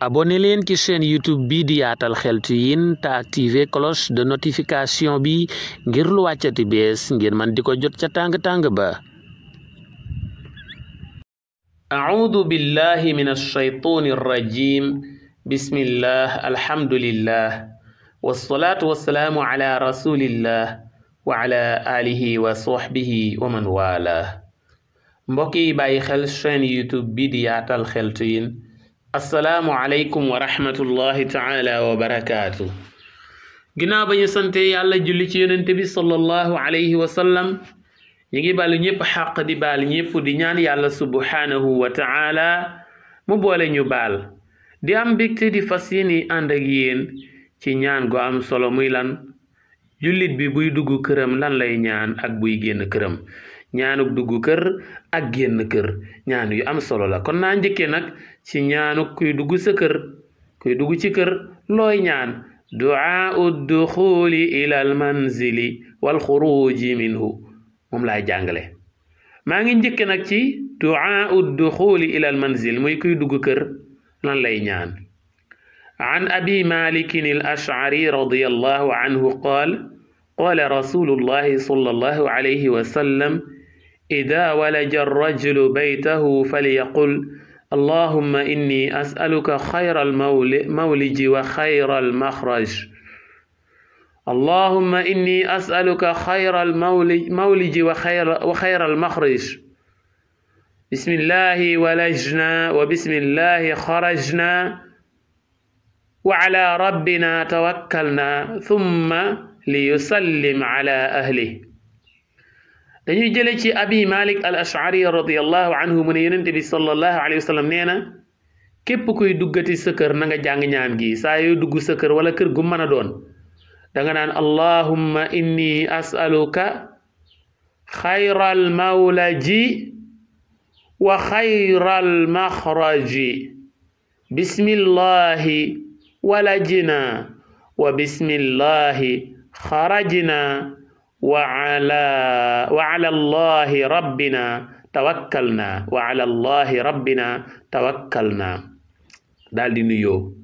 abonné leen ci chaîne YouTube bi di Yaatal Xeltu Yin te activer cloche de notification bi ngir lu wàccati bees ngir man di ko jot ca tàng-tàng ba. a'uudu billahi minash shaytaanir rajiim. bismillah alhamdulillah wassalaatu wassalaamu ala rasulillah wa ala alihi wa sahbihi wa man wala. mbokk yi bàyyi xel chaîne YouTube bi di Yaatal Xeltu Yin. assalaamu aleykum wa rahmatullahi taala wa barakaatu. ginnaaw ba ñu sante yàlla julli ci yonente bi sallallahu alayhi wa sallam ñu ngi baalu ñëpp xaq di baal ñëpp di ñaan yàlla subhanahu wa taala mu boole ñu baal di am mbégte di fas yéene ànd ak yéen ci ñaan gu am solo muy lan jullit bi buy dugg këram lan lay ñaan ak buy génn këram. ñaanuk dugg kër ak génn kër ñaan yu am solo la kon naa njëkkee nag ci ñaanuk kuy dugg sa kër kuy dugg ci kër looy ñaan du'aa'u duxuli ila al manzili wal xuruji minhu moom laay jàngale. maa ngi njëkke nag ci du'aa'u duxuli ila al manzil muy kuy dugg kër lan lay ñaan. an abi malikin al ash'ari radiyallahu anhu qaala rasulullahi sallallahu alayhi wa sallam إذا ولج الرجل بيته فليقل اللهم إني أسألك خير المولج وخير المخرج. اللهم إني أسألك خير المولج وخير المخرج. بسم الله ولجنا وبسم الله خرجنا وعلى ربنا توكلنا ثم ليسلم على أهله. dañuy jële ci abi malik al ash'ari radiyallahu anhu mu ne yonent bi sallallahu alayhi wa sallam nee na képp kuy duggati sa kër na nga jàng ñaan gi saa yoo dugg sa kër wala kër gu mën a doon danga naan allahumma inni as'aluka xayral mawlaji wa xayral maxraji bismillahi walajina wa bismillahi xarajina wa ala allahi rabbina tawakkalna wa ala allahi rabbina tawakkalna daal di nuyoo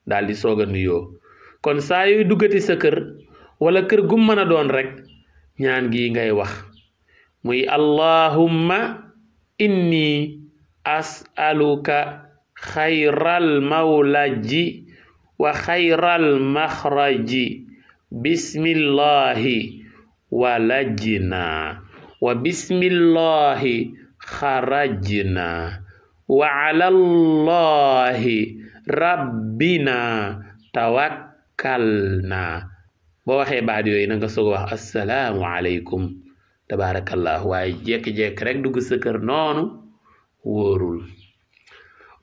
daal di soog a nuyoo. kon saa yooy duggati sa kër wala kër gu mën a doon rek ñaan gi ngay wax muy allahumma inni as'aluka xayral mawlaji wa xayral maxraji bismillahi walajna wa bismillahi xarajna wa alallahi rabbina tawakkalna. boo waxee baat yooyu na nga soog a wax assalaamu aleykum tabaarakallah. waaye jekki-jekki rek dugg sa kër noonu wóorul.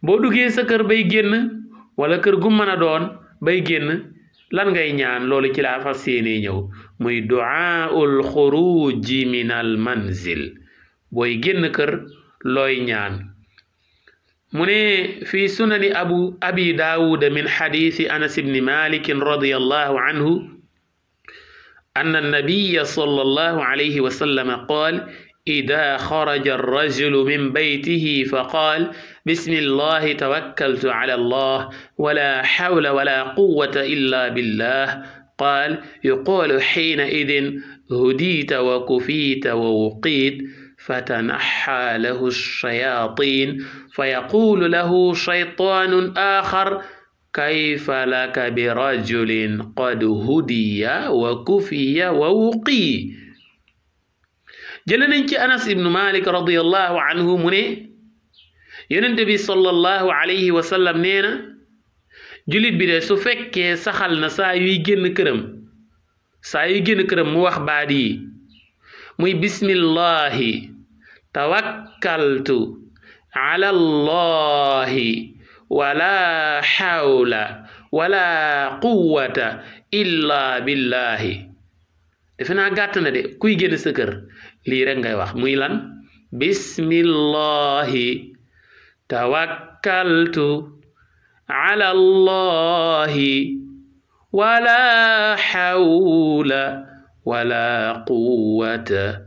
boo duggee sa kër bay génn wala kër gu mën a doon bay génn lan ngay ñaan loolu ci laa fas yéene ñëw muy du'aa'ul xuruji min al manzil. booy génn kër looy ñaan mu ne fi sunani abi daawuda min xadiisi anas ibni malikin radiyallahu anhu anna annabiya sallallahu alayhi wa sallam qaal إذا خرج الرجل من بيته فقال بسم الله توكلت على الله ولا حول ولا قوة إلا بالله قال يقول حينئذ هديت وكفيت ووقيت فتنحى له الشياطين فيقول له شيطان آخر كيف لك برجل قد هدي وكفي ووقي. jële nañ ci anas ibnu malik radiyallahu anhu mu ne yonent bi sallallahu alayhi wa sallam nee na jullit bi de su fekkee saxal na saa yuy génn këram mu wax baat yi muy bismillahi tawakkaltu ala allahi wala hawla wala quwwata illa billahi. defe naa gàtt na de kuy génn sa kër lii rek ngay wax muy lan bismillahi tawakkaltu ala allahi wala hawla wala quwwata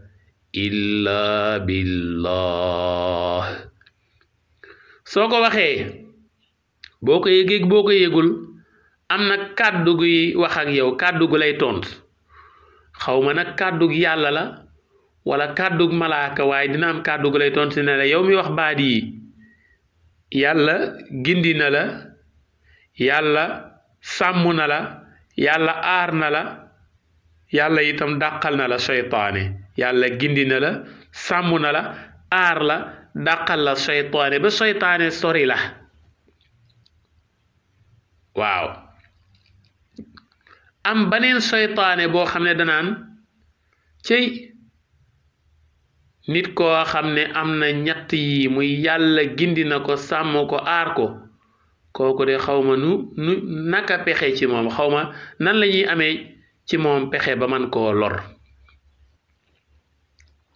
illa billah. soo ko waxee boo ko yëgeeg boo ko yëgul am na kàddu guy wax ak yow kàddu gu lay tontu xaw ma nag kàddug yàlla la wala kàddug malaaka waaye dina am kàddu gu lay tontu ne la yow mi wax baat yi yàlla gindi na la yàlla sàmm na la yàlla aar na la yàlla itam dàqal na la seytaane yàlla gindi na la sàmm na la aar la dàqal la seytaane ba seytaane sori la waaw am baneen seytaane boo xam ne danaan cey nit koo xam ne am na ñett yi muy yàlla gindi na ko sàmm ko aar ko kooku de xaw ma nu naka pexe ci moom xaw ma nan la ñuy amee ci moom pexe ba man koo lor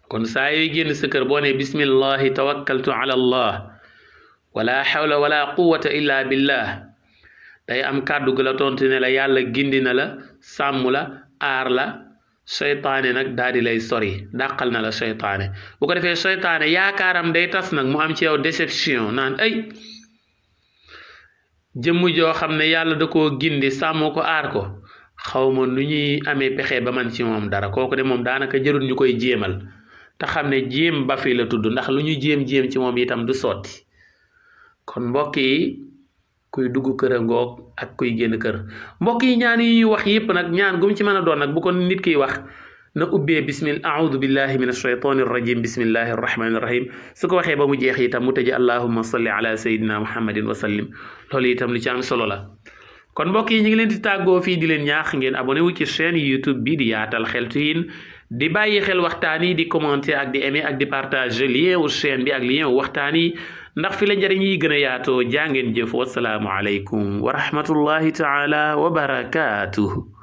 kon saa yooy génn sa kër boo ne bismillahi tawakkaltu ala allah wala hawla wala quwwata illa billah day am kàddu gu la tontu ne la yàlla gindi na la sàmm la aar la seytaane nag daal di lay sori dàqal na la seytaane bu ko defee seytaane yaakaaram day tas nag mu am ci yow déception naan ay jëmm joo xam ne yàlla da koo gindi sàmm ko aar ko xaw ma nu ñuy amee pexe ba man ci moom dara kooku de moom daanaka jërul ñu koy jéemal te xam ne jéem ba fi la tudd ndax lu ñu jéem ci moom itam du sotti kon mbokk yi kuy dugg kër a ngoog ak kuy génn kër mbokk yi ñaan yi ñuy wax yépp nag ñaan gum ci mën a doon nag bu ko nit kiy wax na ubbee a'udhu billahi min ashaytani rrajim bismillahi arrahmani irrahim su ko waxee ba mu jeex itam mu tëje allahumma salli ala sayidina muhammadin wa sallim loolu itam lu ci am solo la kon mbokk yi ñu ngi leen di tàggoo fii di leen ñaax ngeen abonné wu ci chaîne YouTube bi di Yaatal Xeltu Yin di bàyyi xel waxtaan yi di commenter ak di aimer ak di partager lien wu chaîne bi ak lien wu waxtaan yi ndax fi la njëriñ yi gën a yaatoo jaa ngeen jëf wasalaamu aleykum wa rahmatullahi taala wa barakaatuhu